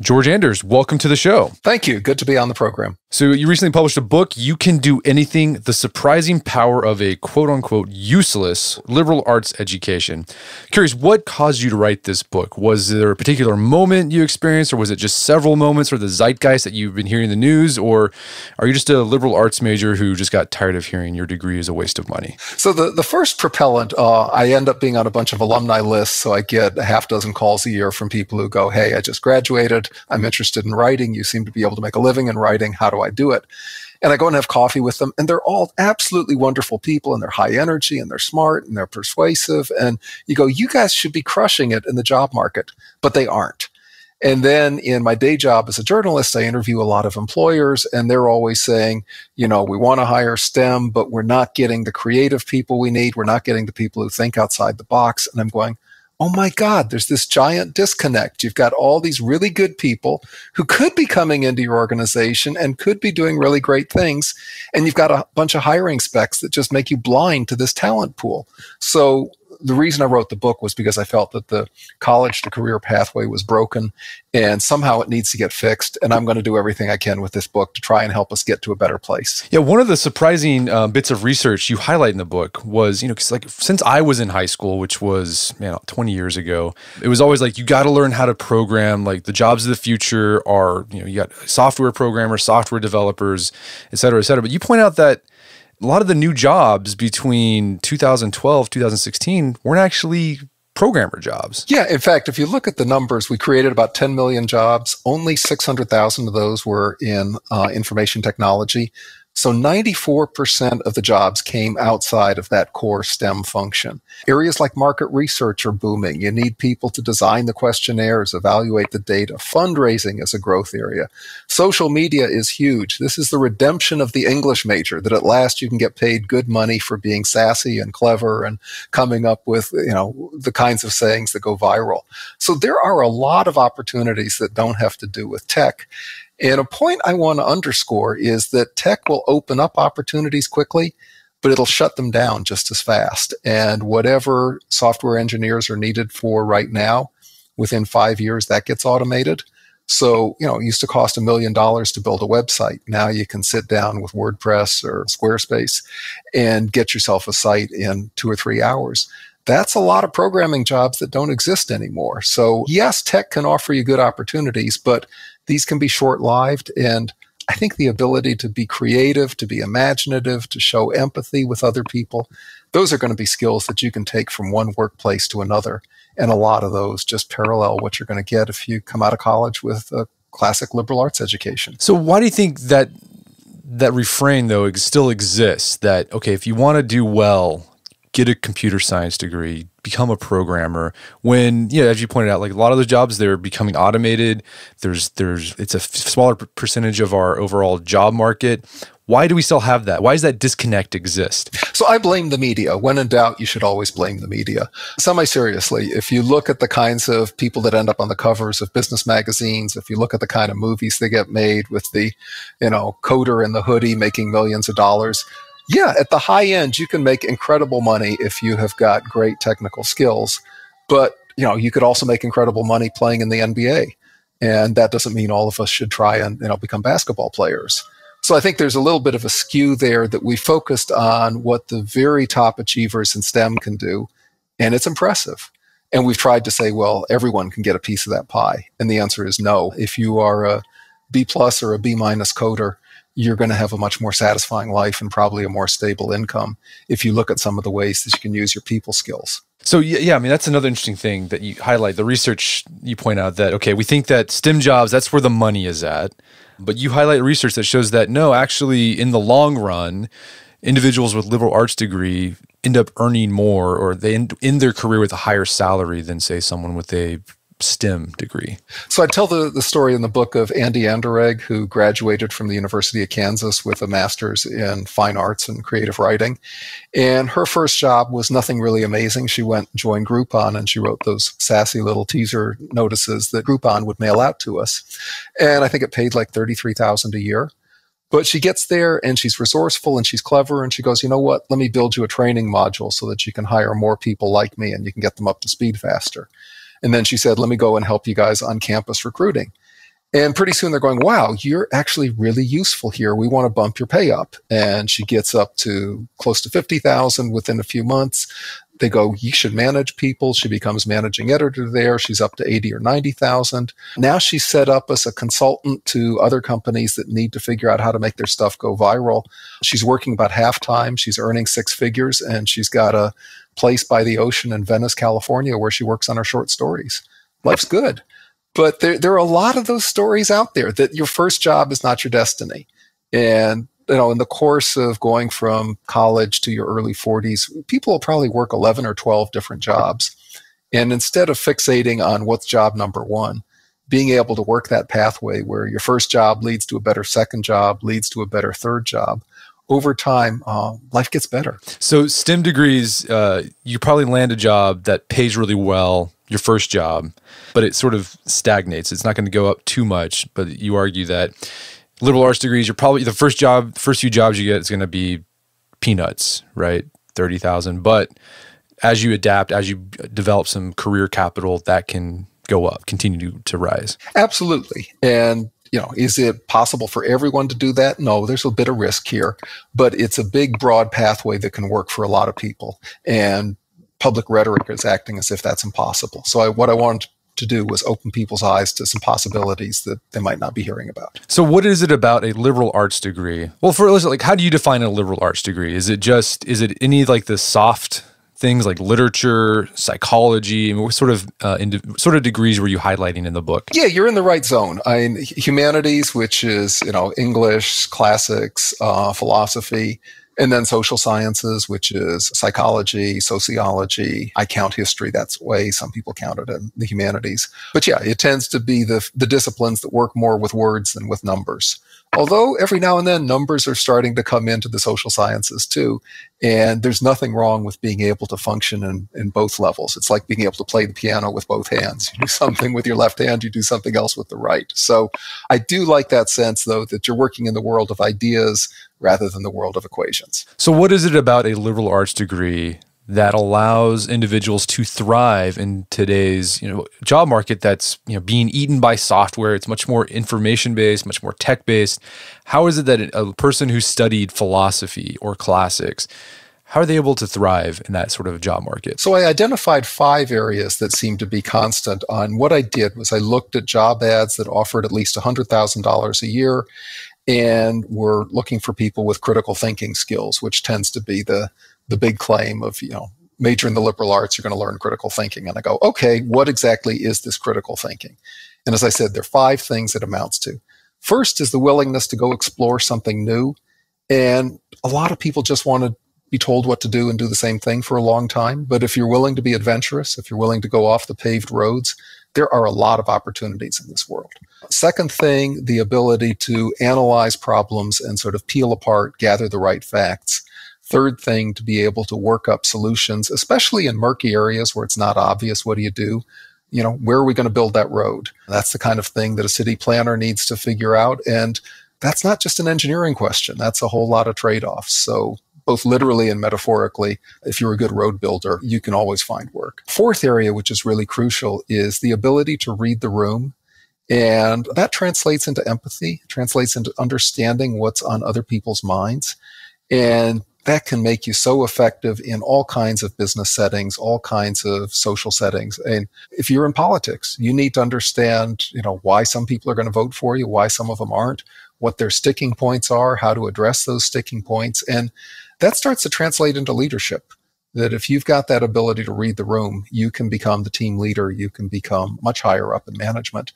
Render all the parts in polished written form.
George Anders, welcome to the show. Thank you. Good to be on the program. So you recently published a book, You Can Do Anything, The Surprising Power of a quote-unquote useless liberal arts education. Curious, what caused you to write this book? Was there a particular moment you experienced, or was it just several moments, or the zeitgeist that you've been hearing in the news, or are you just a liberal arts major who just got tired of hearing your degree is a waste of money? So the first propellant, I end up being on a bunch of alumni lists, so I get a half dozen calls a year from people who go, hey, I just graduated. I'm interested in writing. You seem to be able to make a living in writing. How do I do it? And I go and have coffee with them, and they're all absolutely wonderful people, and they're high energy, and they're smart, and they're persuasive. And you go, you guys should be crushing it in the job market, but they aren't. And then in my day job as a journalist, I interview a lot of employers, and they're always saying, we want to hire STEM, but we're not getting the creative people we need. We're not getting the people who think outside the box. And I'm going, oh my God, there's this giant disconnect. You've got all these really good people who could be coming into your organization and could be doing really great things. And you've got a bunch of hiring specs that just make you blind to this talent pool. So the reason I wrote the book was because I felt that the college to career pathway was broken and somehow it needs to get fixed. And I'm going to do everything I can with this book to try and help us get to a better place. Yeah, one of the surprising bits of research you highlight in the book was, because since I was in high school, which was 20 years ago, it was always like, you got to learn how to program. Like the jobs of the future are, you got software programmers, software developers, et cetera, et cetera. But you point out that a lot of the new jobs between 2012, 2016 weren't actually programmer jobs. Yeah, in fact, if you look at the numbers, we created about 10 million jobs. Only 600,000 of those were in information technology. So 94% of the jobs came outside of that core STEM function. Areas like market research are booming. You need people to design the questionnaires, evaluate the data. Fundraising is a growth area. Social media is huge. This is the redemption of the English major, that at last you can get paid good money for being sassy and clever and coming up with, the kinds of sayings that go viral. So there are a lot of opportunities that don't have to do with tech. And a point I want to underscore is that tech will open up opportunities quickly, but it'll shut them down just as fast. And whatever software engineers are needed for right now, within 5 years, that gets automated. So, it used to cost $1 million to build a website. Now you can sit down with WordPress or Squarespace and get yourself a site in 2 or 3 hours. That's a lot of programming jobs that don't exist anymore. So yes, tech can offer you good opportunities, but these can be short-lived. And I think the ability to be creative, to be imaginative, to show empathy with other people, those are going to be skills that you can take from one workplace to another. And a lot of those just parallel what you're going to get if you come out of college with a classic liberal arts education. So why do you think that refrain, though, still exists? That, okay, if you want to do well, get a computer science degree, become a programmer. When, as you pointed out, like a lot of those jobs, they're becoming automated. It's a smaller percentage of our overall job market. Why do we still have that? Why does that disconnect exist? So I blame the media. When in doubt, you should always blame the media. Semi-seriously, if you look at the kinds of people that end up on the covers of business magazines, if you look at the kind of movies that get made with the, coder in the hoodie making millions of dollars, yeah, at the high end, you can make incredible money if you have got great technical skills. But, you could also make incredible money playing in the NBA. And that doesn't mean all of us should try and, become basketball players. So I think there's a little bit of a skew there that we focused on what the very top achievers in STEM can do. And it's impressive. And we've tried to say, well, everyone can get a piece of that pie. And the answer is no. If you are a B+ or a B- coder, you're going to have a much more satisfying life and probably a more stable income if you look at some of the ways that you can use your people skills. So yeah, that's another interesting thing that you highlight. The research, you point out that, okay, we think that STEM jobs, that's where the money is at. But you highlight research that shows that no, actually in the long run, individuals with liberal arts degree end up earning more, or they end their career with a higher salary than, say, someone with a STEM degree. So I tell the story in the book of Andy Anderegg, who graduated from the University of Kansas with a master's in fine arts and creative writing. And her first job was nothing really amazing. She went and joined Groupon, and she wrote those sassy little teaser notices that Groupon would mail out to us. And I think it paid like $33,000 a year. But she gets there and she's resourceful and she's clever, and she goes, you know what, let me build you a training module so that you can hire more people like me and you can get them up to speed faster. And then she said, let me go and help you guys on campus recruiting. And pretty soon they're going, wow, you're actually really useful here. We want to bump your pay up. And she gets up to close to 50,000 within a few months. They go, you should manage people. She becomes managing editor there. She's up to 80 or 90,000. Now she's set up as a consultant to other companies that need to figure out how to make their stuff go viral. She's working about half time. She's earning six figures, and she's got a place by the ocean in Venice, California, where she works on her short stories. Life's good. But there are a lot of those stories out there that your first job is not your destiny. And, in the course of going from college to your early 40s, people will probably work 11 or 12 different jobs. And instead of fixating on what's job number one, being able to work that pathway where your first job leads to a better second job, leads to a better third job, over time, life gets better. So STEM degrees, you probably land a job that pays really well, your first job, but it sort of stagnates. It's not going to go up too much, but you argue that liberal arts degrees, you're probably, the first few jobs you get is going to be peanuts, right? 30,000. But as you adapt, as you develop some career capital, that can go up, continue to rise. Absolutely. And is it possible for everyone to do that? No, there's a bit of risk here, but it's a big, broad pathway that can work for a lot of people. And public rhetoric is acting as if that's impossible. So what I wanted to do was open people's eyes to some possibilities that they might not be hearing about. So what is it about a liberal arts degree? Well, how do you define a liberal arts degree? Is it any like the soft things like literature, psychology? I mean, what sort of degrees were you highlighting in the book? Yeah, you're in the right zone. I mean, humanities, which is English, classics, philosophy, and then social sciences, which is psychology, sociology. I count history. That's the way some people count it in the humanities. But yeah, it tends to be the disciplines that work more with words than with numbers. Although every now and then numbers are starting to come into the social sciences too. And there's nothing wrong with being able to function in both levels. It's like being able to play the piano with both hands. You do something with your left hand, you do something else with the right. So I do like that sense, though, that you're working in the world of ideas rather than the world of equations. So what is it about a liberal arts degree that allows individuals to thrive in today's job market that's being eaten by software? It's much more information based, much more tech based. How is it that a person who studied philosophy or classics, how are they able to thrive in that sort of job market? So I identified 5 areas that seemed to be constant on what I did was I looked at job ads that offered at least $100,000 a year and were looking for people with critical thinking skills, which tends to be the big claim of, major in the liberal arts, you're going to learn critical thinking. And I go, okay, what exactly is this critical thinking? And as I said, there are 5 things it amounts to. First is the willingness to go explore something new. And a lot of people just want to be told what to do and do the same thing for a long time. But if you're willing to be adventurous, if you're willing to go off the paved roads, there are a lot of opportunities in this world. Second thing, the ability to analyze problems and sort of peel apart, gather the right facts. Third thing, to be able to work up solutions, especially in murky areas where it's not obvious. What do you do? Where are we going to build that road? That's the kind of thing that a city planner needs to figure out. And that's not just an engineering question. That's a whole lot of trade-offs. So both literally and metaphorically, if you're a good road builder, you can always find work. Fourth area, which is really crucial, is the ability to read the room. And that translates into empathy, translates into understanding what's on other people's minds. And that can make you so effective in all kinds of business settings, all kinds of social settings. And if you're in politics, you need to understand, why some people are going to vote for you, why some of them aren't, what their sticking points are, how to address those sticking points. And that starts to translate into leadership. That if you've got that ability to read the room, you can become the team leader, you can become much higher up in management.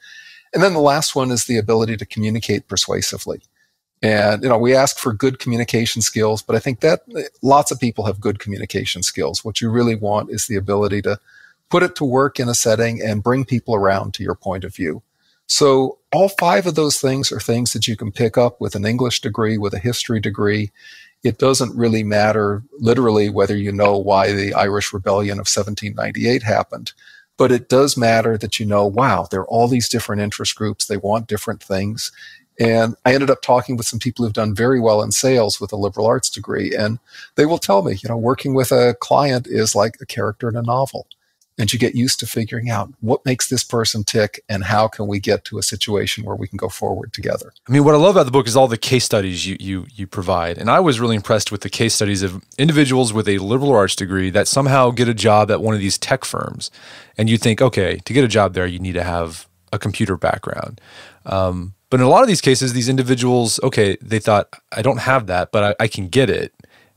And then the last one is the ability to communicate persuasively. And, we ask for good communication skills, but I think that lots of people have good communication skills. What you really want is the ability to put it to work in a setting and bring people around to your point of view. So all 5 of those things are things that you can pick up with an English degree, with a history degree. It doesn't really matter literally whether you know why the Irish Rebellion of 1798 happened, but it does matter that wow, there are all these different interest groups. They want different things. And I ended up talking with some people who've done very well in sales with a liberal arts degree. And they will tell me, working with a client is like a character in a novel. and you get used to figuring out what makes this person tick and how can we get to a situation where we can go forward together. I mean, what I love about the book is all the case studies you provide. And I was really impressed with the case studies of individuals with a liberal arts degree that somehow get a job at one of these tech firms. And you think, okay, to get a job there, you need to have a computer background. But in a lot of these cases, these individuals, okay, they thought, I don't have that, but I can get it.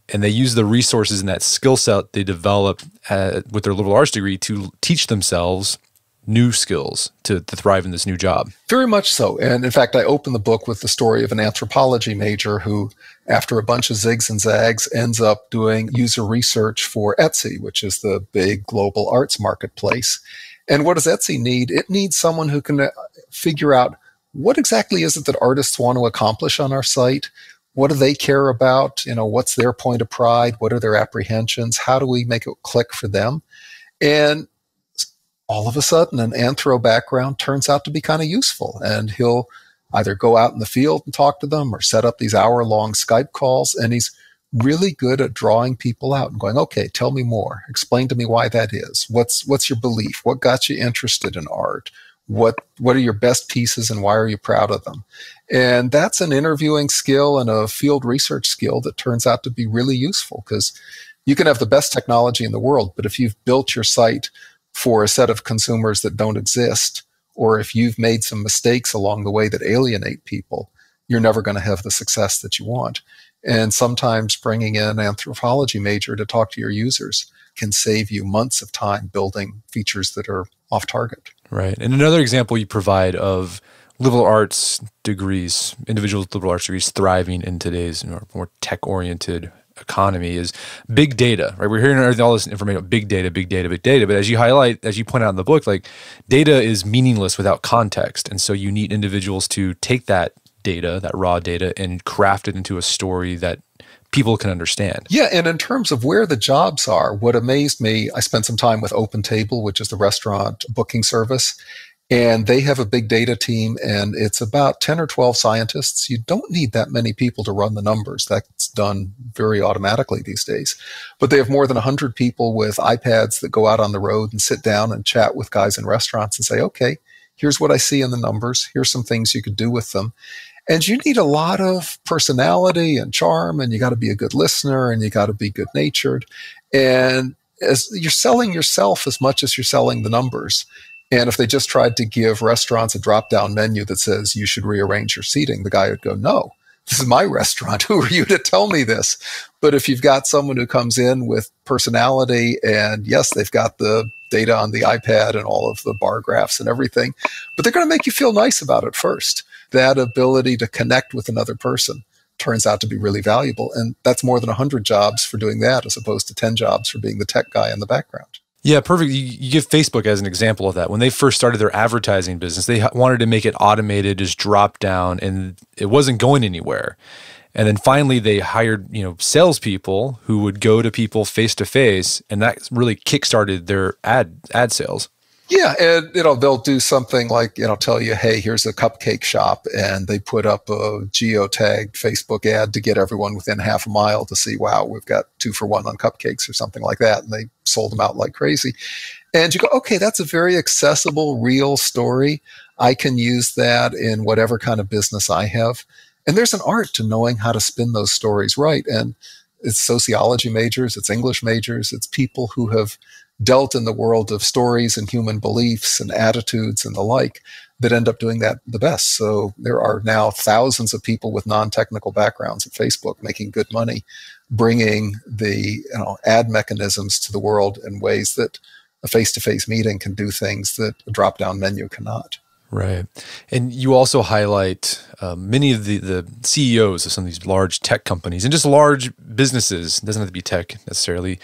And they use the resources and that skill set they developed with their liberal arts degree to teach themselves new skills to thrive in this new job. Very much so. And in fact, I open the book with the story of an anthropology major who, after a bunch of zigs and zags, ends up doing user research for Etsy, which is the big global arts marketplace. And what does Etsy need? It needs someone who can figure out what exactly is it that artists want to accomplish on our site. What do they care about? What's their point of pride? What are their apprehensions? How do we make it click for them? And all of a sudden, an anthro background turns out to be kind of useful. And he'll either go out in the field and talk to them or set up these hour-long Skype calls. And he's really good at drawing people out and going, okay, tell me more. Explain to me why that is. What's your belief? What got you interested in art? What are your best pieces and why are you proud of them? And that's an interviewing skill and a field research skill that turns out to be really useful, because you can have the best technology in the world, but if you've built your site for a set of consumers that don't exist, or if you've made some mistakes along the way that alienate people, you're never going to have the success that you want. And sometimes bringing in an anthropology major to talk to your users can save you months of time building features that are off target. Right. And another example you provide of liberal arts degrees, individuals with liberal arts degrees thriving in today's more tech-oriented economy is big data, right? We're hearing all this information about big data, big data, big data. But as you highlight, as you point out in the book, like data is meaningless without context. And so you need individuals to take that data, that raw data, and craft it into a story that people can understand. Yeah, and in terms of where the jobs are, what amazed me, I spent some time with OpenTable, which is the restaurant booking service, and they have a big data team, and it's about 10 or 12 scientists. You don't need that many people to run the numbers. That's done very automatically these days. But they have more than 100 people with iPads that go out on the road and sit down and chat with guys in restaurants and say, okay, here's what I see in the numbers. Here's some things you could do with them. And you need a lot of personality and charm, and you got to be a good listener, and you got to be good natured. And as you're selling yourself as much as you're selling the numbers. And if they just tried to give restaurants a drop-down menu that says you should rearrange your seating, the guy would go, no, this is my restaurant. Who are you to tell me this? But if you've got someone who comes in with personality, and yes, they've got the data on the iPad and all of the bar graphs and everything, but they're going to make you feel nice about it first. That ability to connect with another person turns out to be really valuable. And that's more than 100 jobs for doing that, as opposed to 10 jobs for being the tech guy in the background. Yeah, perfect. You give Facebook as an example of that. When they first started their advertising business, they wanted to make it automated, just drop down, and it wasn't going anywhere. And then finally they hired, salespeople who would go to people face to face, and that really kickstarted their ad sales. Yeah, and they'll do something like, tell you, hey, here's a cupcake shop, and they put up a geotagged Facebook ad to get everyone within half a mile to see, wow, we've got 2 for 1 on cupcakes or something like that, and they sold them out like crazy. And you go, okay, that's a very accessible, real story. I can use that in whatever kind of business I have. And there's an art to knowing how to spin those stories right. And it's sociology majors, it's English majors, it's people who have dealt in the world of stories and human beliefs and attitudes and the like that end up doing that the best. So there are now thousands of people with non-technical backgrounds at Facebook making good money, bringing the ad mechanisms to the world in ways that a face-to-face meeting can do things that a drop-down menu cannot. Right. And you also highlight many of the CEOs of some of these large tech companies and just large businesses. It doesn't have to be tech necessarily.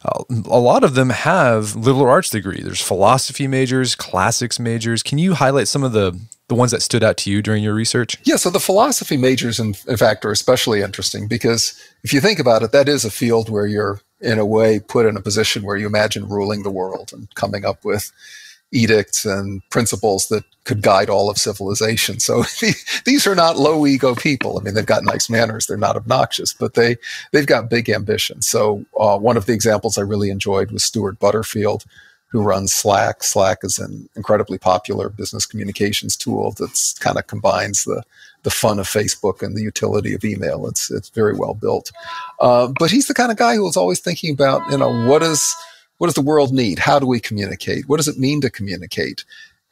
A lot of them have liberal arts degrees. There's philosophy majors, classics majors. Can you highlight some of the ones that stood out to you during your research? Yeah, so the philosophy majors, in fact, are especially interesting because if you think about it, that is a field where you're, in a way, put in a position where you imagine ruling the world and coming up with edicts and principles that could guide all of civilization. So these are not low ego people. I mean, they've got nice manners. They're not obnoxious, but they've got big ambitions. So one of the examples I really enjoyed was Stuart Butterfield, who runs Slack. Slack is an incredibly popular business communications tool that's kind of combines the fun of Facebook and the utility of email. It's very well built. But he's the kind of guy who is always thinking about, what does the world need? How do we communicate? What does it mean to communicate?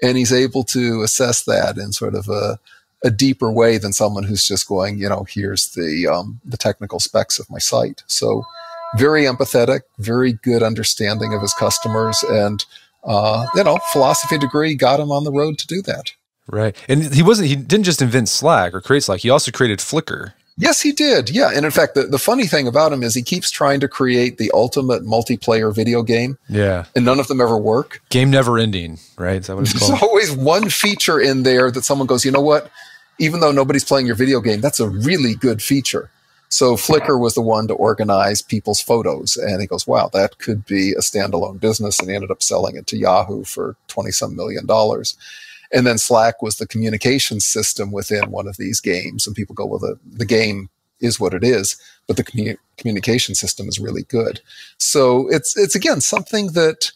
And he's able to assess that in sort of a deeper way than someone who's just going, here's the technical specs of my site. So very empathetic, very good understanding of his customers, and philosophy degree got him on the road to do that. Right. And he didn't just invent Slack or create Slack, he also created Flickr. Yes, he did. Yeah. And in fact, the funny thing about him is he keeps trying to create the ultimate multiplayer video game. Yeah. And none of them ever work. Game never ending, right? Is that what it's called? There's always one feature in there that someone goes, you know what? Even though nobody's playing your video game, that's a really good feature. So Flickr was the one to organize people's photos. And he goes, wow, that could be a standalone business. And he ended up selling it to Yahoo for $20-some million. And then Slack was the communication system within one of these games. And people go, well, the game is what it is, but the communication system is really good. So it's again, something that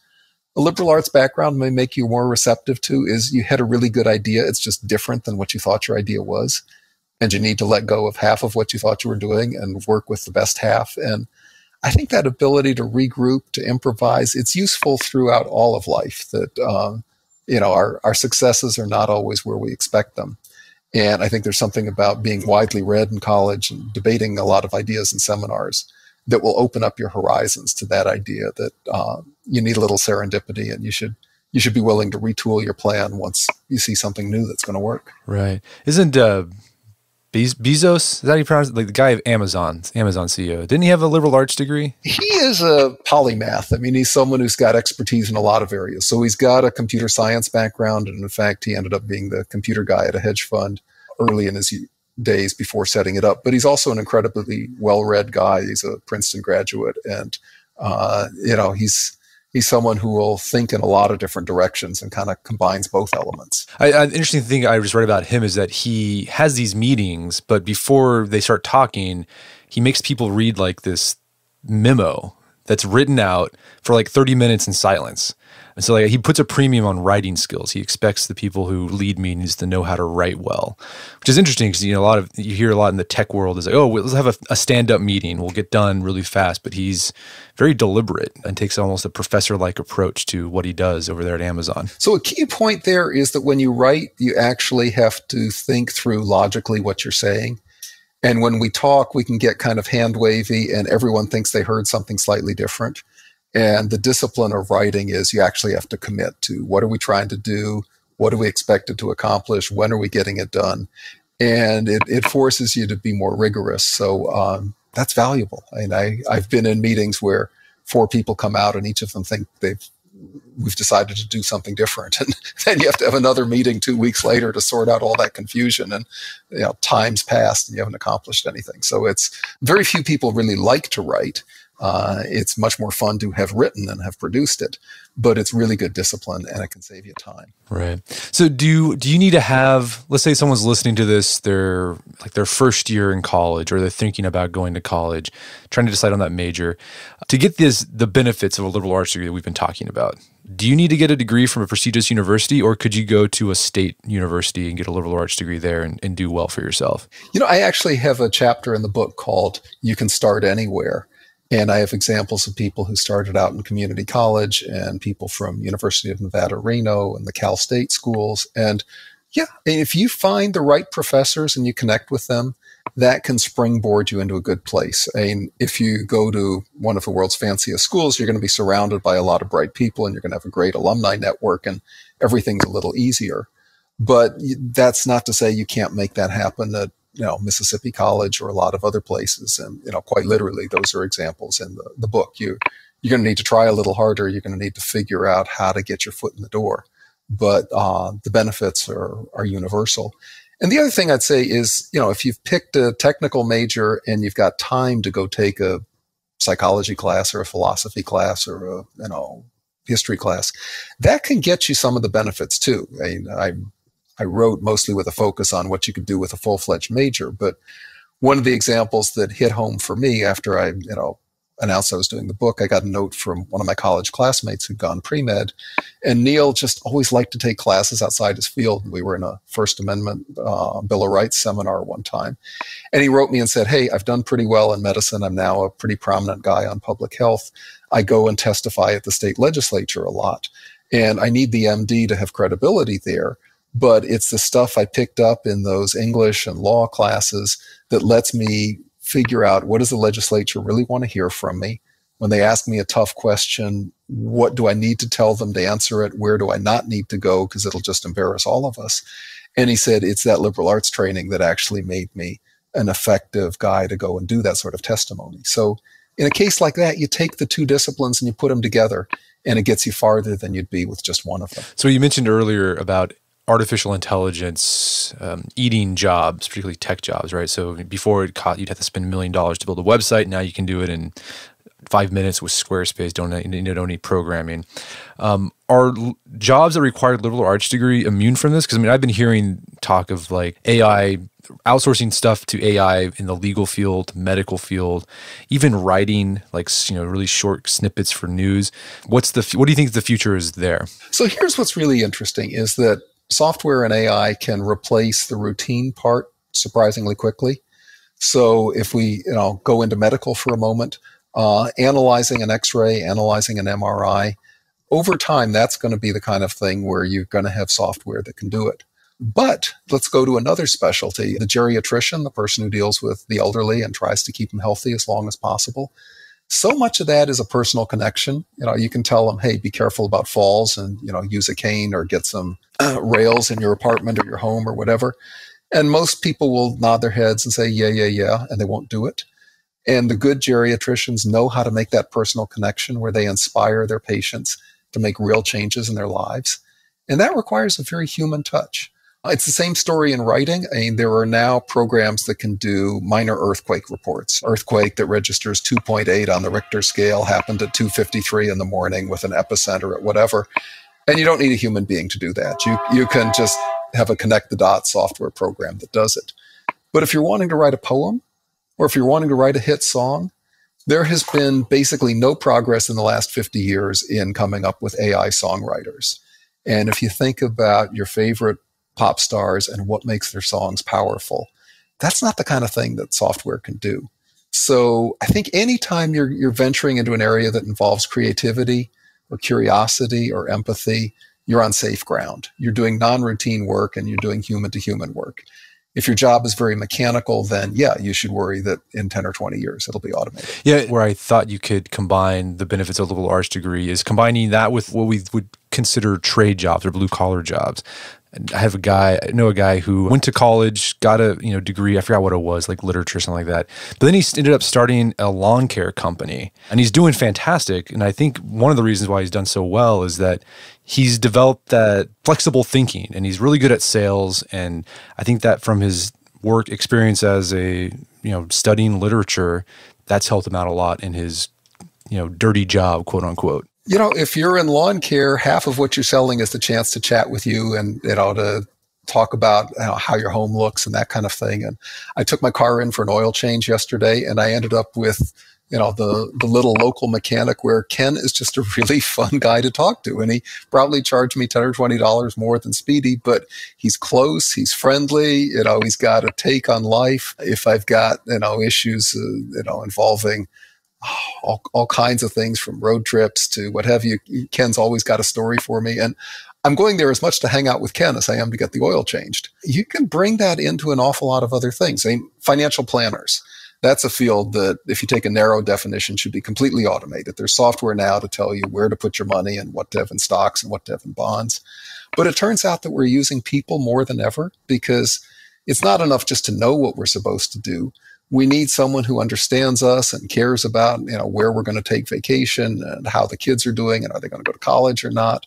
a liberal arts background may make you more receptive to. Is you had a really good idea. It's just different than what you thought your idea was. And you need to let go of half of what you thought you were doing and work with the best half. And I think that ability to regroup, to improvise, it's useful throughout all of life. That our successes are not always where we expect them. And I think there's something about being widely read in college and debating a lot of ideas in seminars that will open up your horizons to that idea that you need a little serendipity, and you should be willing to retool your plan once you see something new that's going to work. Right. Isn't Bezos, is that how you pronounce it? Like the guy of Amazon CEO. Didn't he have a liberal arts degree? He is a polymath. I mean, he's someone who's got expertise in a lot of areas. So he's got a computer science background. And in fact, he ended up being the computer guy at a hedge fund early in his days before setting it up. But he's also an incredibly well-read guy. He's a Princeton graduate. And, he's someone who will think in a lot of different directions and kind of combines both elements. An interesting thing I just read about him is that he has these meetings, but before they start talking, he makes people read like this memo that's written out for like 30 minutes in silence. And so like he puts a premium on writing skills. He expects the people who lead meetings to know how to write well, which is interesting because you hear a lot in the tech world is like, oh, let's have a stand-up meeting. We'll get done really fast. But he's very deliberate and takes almost a professor-like approach to what he does over there at Amazon. So a key point there is that when you write, you actually have to think through logically what you're saying. And when we talk, we can get kind of hand-wavy and everyone thinks they heard something slightly different. And the discipline of writing is you actually have to commit to what are we trying to do? What are we expected to accomplish? When are we getting it done? And it forces you to be more rigorous. So that's valuable. I mean, I've been in meetings where 4 people come out and each of them think we've decided to do something different. And then you have to have another meeting 2 weeks later to sort out all that confusion. And time's passed and you haven't accomplished anything. So it's very few people really like to write. It's much more fun to have written and have produced it, but it's really good discipline and it can save you time. Right. So do you need to have, let's say someone's listening to this, they're like their first year in college or they're thinking about going to college, trying to decide on that major, to get the benefits of a liberal arts degree that we've been talking about. Do you need to get a degree from a prestigious university, or could you go to a state university and get a liberal arts degree there and do well for yourself? I actually have a chapter in the book called You Can Start Anywhere. And I have examples of people who started out in community college and people from University of Nevada, Reno and the Cal State schools. And if you find the right professors and you connect with them, that can springboard you into a good place. I mean, if you go to one of the world's fanciest schools, you're going to be surrounded by a lot of bright people and you're going to have a great alumni network and everything's a little easier. But that's not to say you can't make that happen at Mississippi College or a lot of other places. And, quite literally, those are examples in the book. You're going to need to try a little harder. You're going to need to figure out how to get your foot in the door. But the benefits are universal. And the other thing I'd say is, if you've picked a technical major and you've got time to go take a psychology class or a philosophy class or a, history class, that can get you some of the benefits too. I mean, I wrote mostly with a focus on what you could do with a full-fledged major, but one of the examples that hit home for me after I announced I was doing the book, I got a note from one of my college classmates who'd gone pre-med. And Neil just always liked to take classes outside his field. We were in a First Amendment Bill of Rights seminar one time. And he wrote me and said, hey, I've done pretty well in medicine. I'm now a pretty prominent guy on public health. I go and testify at the state legislature a lot. And I need the MD to have credibility there. But it's the stuff I picked up in those English and law classes that lets me figure out what does the legislature really want to hear from me. When they ask me a tough question, what do I need to tell them to answer it? Where do I not need to go? Because it'll just embarrass all of us. And he said, it's that liberal arts training that actually made me an effective guy to go and do that sort of testimony. So in a case like that, you take the two disciplines and you put them together, and it gets you farther than you'd be with just one of them. So you mentioned earlier about artificial intelligence eating jobs, particularly tech jobs, right? So before you'd have to spend $1 million to build a website. Now you can do it in 5 minutes with Squarespace. Don't need programming. Are jobs that require liberal arts degree immune from this? Because I mean, I've been hearing talk of like AI, outsourcing stuff to AI in the legal field, medical field, even writing like really short snippets for news. What do you think the future is there? So here's what's really interesting is that software and AI can replace the routine part surprisingly quickly. So if we go into medical for a moment, analyzing an X-ray, analyzing an MRI, over time, that's going to be the kind of thing where you're going to have software that can do it. But let's go to another specialty, the geriatrician, the person who deals with the elderly and tries to keep them healthy as long as possible. So much of that is a personal connection. You can tell them, hey, be careful about falls and, use a cane or get some rails in your apartment or your home or whatever. And most people will nod their heads and say, yeah, and they won't do it. And the good geriatricians know how to make that personal connection where they inspire their patients to make real changes in their lives. And that requires a very human touch. It's the same story in writing. I mean, there are now programs that can do minor earthquake reports. Earthquake that registers 2.8 on the Richter scale happened at 2:53 in the morning with an epicenter at whatever. And you don't need a human being to do that. You can just have a connect the dots software program that does it. But if you're wanting to write a poem, or if you're wanting to write a hit song, there has been basically no progress in the last 50 years in coming up with AI songwriters. And if you think about your favorite pop stars and what makes their songs powerful, that's not the kind of thing that software can do. So I think anytime you're venturing into an area that involves creativity or curiosity or empathy, you're on safe ground. You're doing non-routine work and you're doing human-to-human work. If your job is very mechanical, then yeah, you should worry that in 10 or 20 years, it'll be automated. Yeah, where I thought you could combine the benefits of a liberal arts degree is combining that with what we would consider trade jobs or blue collar jobs. I know a guy who went to college, got a degree, I forgot what it was, like literature or something like that. But then he ended up starting a lawn care company, and he's doing fantastic. And I think one of the reasons why he's done so well is that he's developed that flexible thinking, and he's really good at sales. And I think that from his work experience as studying literature, that's helped him out a lot in his dirty job, quote unquote. If you're in lawn care, half of what you're selling is the chance to chat with you and, to talk about how your home looks and that kind of thing. And I took my car in for an oil change yesterday, and I ended up with, the little local mechanic where Ken is just a really fun guy to talk to. And he probably charged me $10 or $20 more than Speedy, but he's close, he's friendly, he's got a take on life. If I've got, issues, involving all kinds of things from road trips to what have you, Ken's always got a story for me. And I'm going there as much to hang out with Ken as I am to get the oil changed. You can bring that into an awful lot of other things. I mean, financial planners. That's a field that, if you take a narrow definition, should be completely automated. There's software now to tell you where to put your money and what to have in stocks and what to have in bonds. But it turns out that we're using people more than ever, because it's not enough just to know what we're supposed to do. We need someone who understands us and cares about, where we're going to take vacation and how the kids are doing and are they going to go to college or not.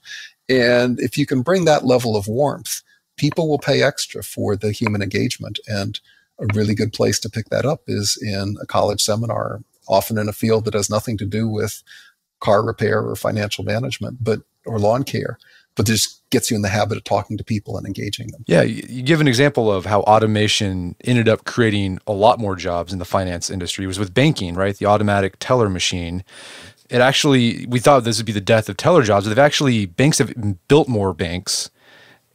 And if you can bring that level of warmth, people will pay extra for the human engagement. And a really good place to pick that up is in a college seminar, often in a field that has nothing to do with car repair or financial management, or lawn care. but just gets you in the habit of talking to people and engaging them. Yeah, you give an example of how automation ended up creating a lot more jobs in the finance industry. It was with banking, right? The automatic teller machine. It actually, we thought this would be the death of teller jobs, but banks have built more banks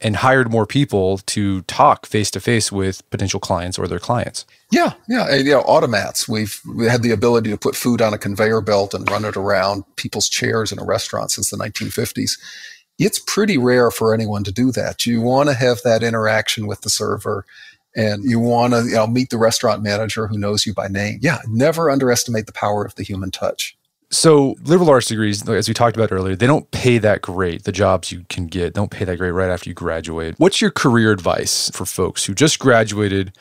and hired more people to talk face-to-face with potential clients or their clients. Yeah. And, automats. We had the ability to put food on a conveyor belt and run it around people's chairs in a restaurant since the 1950s. It's pretty rare for anyone to do that. You want to have that interaction with the server, and you want to meet the restaurant manager who knows you by name. Yeah, never underestimate the power of the human touch. So liberal arts degrees, as we talked about earlier, they don't pay that great. The jobs you can get don't pay that great right after you graduate. What's your career advice for folks who just graduated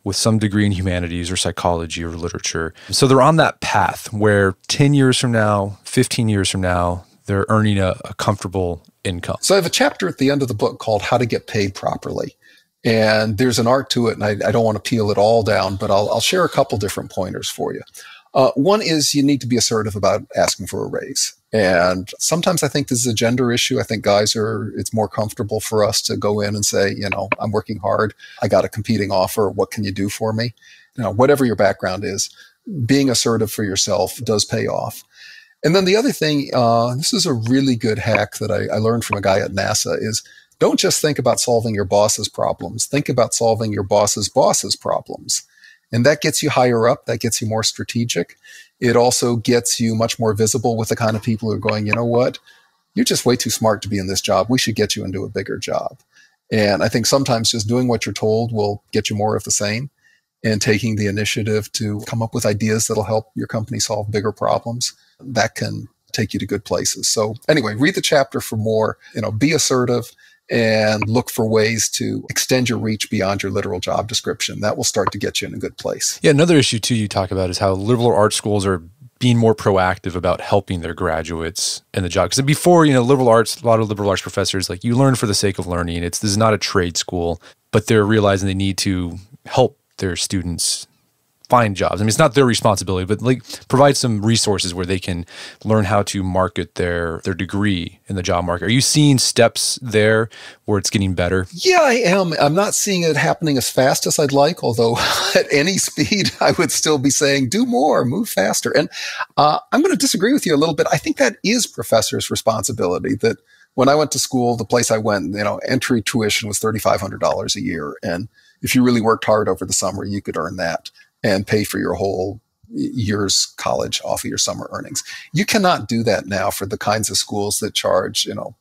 with some degree in humanities or psychology or literature? So they're on that path where 10 years from now, 15 years from now, they're earning a comfortable income. So I have a chapter at the end of the book called How to Get Paid Properly. And there's an art to it, and I don't want to peel it all down, but I'll share a couple different pointers for you. One is you need to be assertive about asking for a raise. And sometimes I think this is a gender issue. I think it's more comfortable for us to go in and say, I'm working hard. I got a competing offer. What can you do for me? Whatever your background is, being assertive for yourself does pay off. And then the other thing, this is a really good hack that I learned from a guy at NASA, is don't just think about solving your boss's problems. Think about solving your boss's boss's problems. And that gets you higher up. That gets you more strategic. It also gets you much more visible with the kind of people who are going, you know what? You're just way too smart to be in this job. We should get you into a bigger job. And I think sometimes just doing what you're told will get you more of the same, and taking the initiative to come up with ideas that'll help your company solve bigger problems. That can take you to good places. So anyway, read the chapter for more, be assertive, and look for ways to extend your reach beyond your literal job description. That will start to get you in a good place. Yeah, another issue too you talk about is how liberal arts schools are being more proactive about helping their graduates in the job. Because before, liberal arts, a lot of liberal arts professors, you learn for the sake of learning. This is not a trade school, but they're realizing they need to help their students find jobs. It's not their responsibility, but provide some resources where they can learn how to market their degree in the job market. Are you seeing steps there where it's getting better? Yeah, I am. I'm not seeing it happening as fast as I'd like, although at any speed, I would still be saying, do more, move faster. And I'm going to disagree with you a little bit. I think that is professors' responsibility. That when I went to school, the place I went, entry tuition was $3,500 a year. And if you really worked hard over the summer, you could earn that and pay for your whole year's college off of your summer earnings. You cannot do that now for the kinds of schools that charge, $30,000,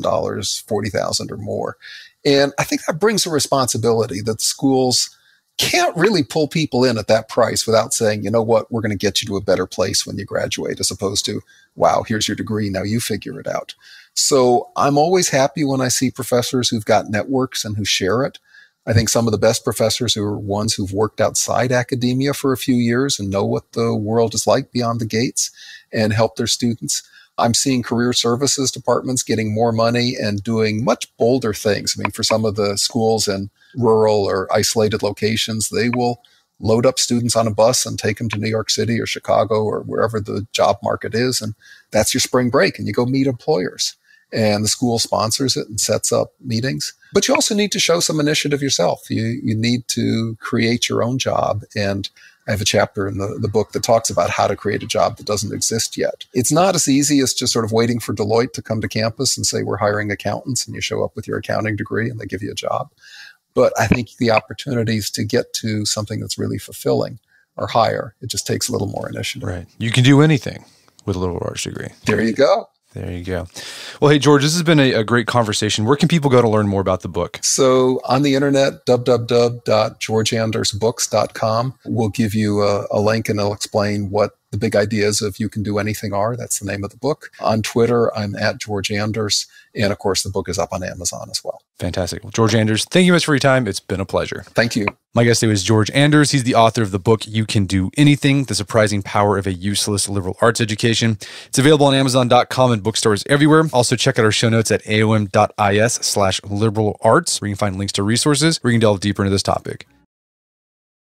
$40,000 or more. And I think that brings a responsibility that schools can't really pull people in at that price without saying, you know what, we're going to get you to a better place when you graduate, as opposed to, wow, here's your degree, now you figure it out. So I'm always happy when I see professors who've got networks and who share it. I think some of the best professors are ones who've worked outside academia for a few years and know what the world is like beyond the gates and help their students. I'm seeing career services departments getting more money and doing much bolder things. For some of the schools in rural or isolated locations, they will load up students on a bus and take them to New York City or Chicago or wherever the job market is. And that's your spring break, and you go meet employers. And the school sponsors it and sets up meetings. But you also need to show some initiative yourself. You need to create your own job. And I have a chapter in the book that talks about how to create a job that doesn't exist yet. It's not as easy as just sort of waiting for Deloitte to come to campus and say, we're hiring accountants, and you show up with your accounting degree and they give you a job. But I think the opportunities to get to something that's really fulfilling are higher. It just takes a little more initiative. Right. You can do anything with a liberal arts degree. There you go. There you go. Well, hey, George, this has been a great conversation. Where can people go to learn more about the book? So on the internet, www.georgeandersbooks.com will give you a link, and it'll explain what the big ideas of You Can Do Anything are. That's the name of the book. On Twitter, I'm at George Anders. And of course, the book is up on Amazon as well. Fantastic. Well, George Anders, thank you much for your time. It's been a pleasure. Thank you. My guest today was George Anders. He's the author of the book, You Can Do Anything, The Surprising Power of a Useless Liberal Arts Education. It's available on Amazon.com and bookstores everywhere. Also, check out our show notes at aom.is/liberal arts, where you can find links to resources where you can delve deeper into this topic.